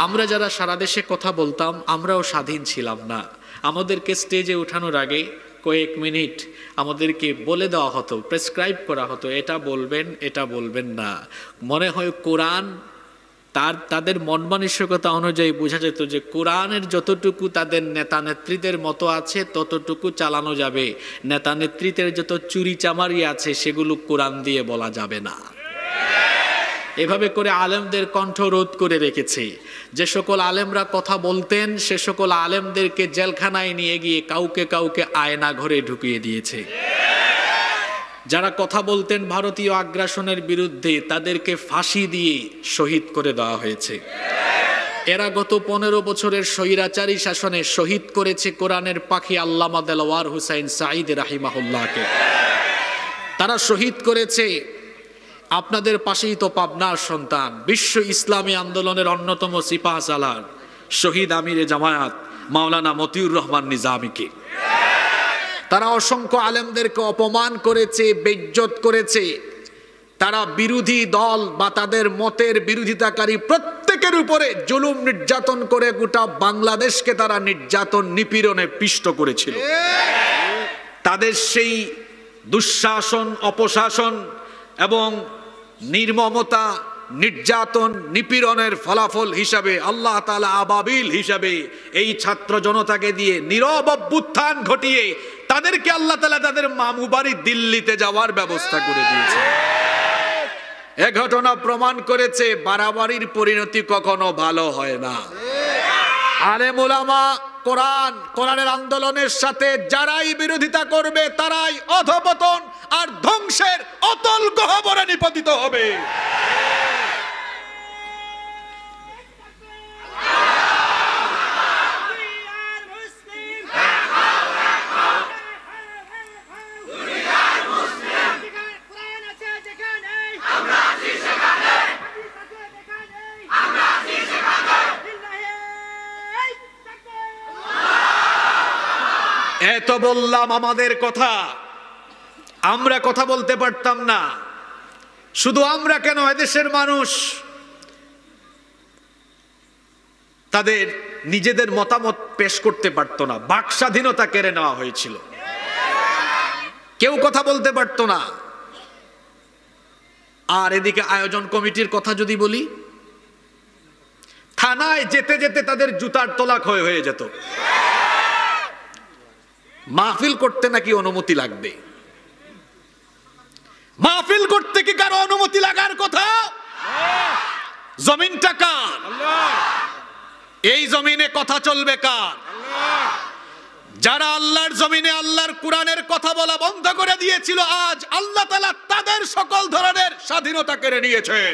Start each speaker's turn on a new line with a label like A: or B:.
A: আমরা যারা সারা দেশে কথা বলতাম আমরাও স্বাধীন ছিলাম না। আমাদেরকে স্টেজে ওঠানোর আগে কয়েক মিনিট আমাদেরকে বলে দেওয়া হতো, প্রেসক্রাইব করা হতো, এটা বলবেন এটা বলবেন না। মনে হয় কোরআন তাদের মন মানসিকতা অনুযায়ী বোঝা যেত যে কোরআনের যতটুকু তাদের নেতা নেত্রীদের মতো আছে ততটুকু চালানো যাবে, নেতা নেতৃত্বের যত চুরি চামারি আছে সেগুলো কোরআন দিয়ে বলা যাবে না। এভাবে করে আলেমদের কণ্ঠ রোধ করে রেখেছে। যে সকল আলেমরা কথা বলতেন সে সকল আলেমদেরকে জেলখানায় নিয়ে গিয়ে কাউকে কাউকে আয়না ঘরে ঢুকিয়ে দিয়েছে। যারা কথা বলতেন ভারতীয় আগ্রাসনের বিরুদ্ধে তাদেরকে ফাঁসি দিয়ে শহীদ করে দেওয়া হয়েছে। এরা গত 15 বছরের স্বৈরাচারী শাসনে শহীদ করেছে কোরআনের পাখি আল্লামা দেলওয়ার হুসাইন সাঈদ রাহিমাহুল্লাহকে। তারা শহীদ করেছে আপনাদের পাশেই তো পাবনার সন্তান, বিশ্ব ইসলামী আন্দোলনের অন্যতম সিপাহ সালার শহীদ আমিরে জামায়াত মাওলানা মতিউর রহমান নিজামীকে। তারা অসংখ্য আলেমদেরকে অপমান করেছে, বেইজ্জত করেছে। তারা বিরোধী দল বা তাদের মতের বিরোধিতাকারী প্রত্যেকের উপরে জুলুম নির্যাতন করে গোটা বাংলাদেশকে তারা নির্যাতন নিপীড়নে পিষ্ট করেছিল। তাদের সেই দুঃশাসন, অপশাসন এবং নির্মমতা, নির্যাতন, নিপীড়নের ফলাফল হিসাবে আল্লাহ তাআলা আবাবিল হিসাবে এই ছাত্র জনতাকে দিয়ে নীরব অভ্যুত্থান ঘটিয়ে তাদেরকে আল্লাহ তাআলা তাদের মামু বাড়ি দিল্লিতে যাওয়ার ব্যবস্থা করে দিয়েছে। এ ঘটনা প্রমাণ করেছে বাড়াবাড়ির পরিণতি কখনো ভালো হয় না। আলেম ওলামা কোরআনের আন্দোলনের সাথে যারাই বিরোধিতা করবে তারাই অধপতন আর ধ্বংসের অতল গহ্বরে নিপতিত হবে। এত বললাম আমাদের কথা, আমরা কথা বলতে পারতাম না। শুধু আমরা কেন, এদেশের মানুষ তাদের নিজেদের মতামত পেশ করতে পারত না। বাক স্বাধীনতা কেড়ে নেওয়া হয়েছিল, কেউ কথা বলতে পারত না। আর এদিকে আয়োজন কমিটির কথা যদি বলি, থানায় যেতে যেতে তাদের জুতার তলা ক্ষয় হয়ে যেত। মাহফিল করতে নাকি অনুমতি লাগবে। মাহফিল করতে কি কারো অনুমতি লাগার কথা? জমিনটা কার? এই জমিনে কথা চলবে কার? যারা আল্লাহর জমিনে আল্লাহর কোরআনের কথা বলা বন্ধ করে দিয়েছিল, আজ আল্লাহ তাআলা তাদের সকল ধরনের স্বাধীনতা কেড়ে নিয়েছেন।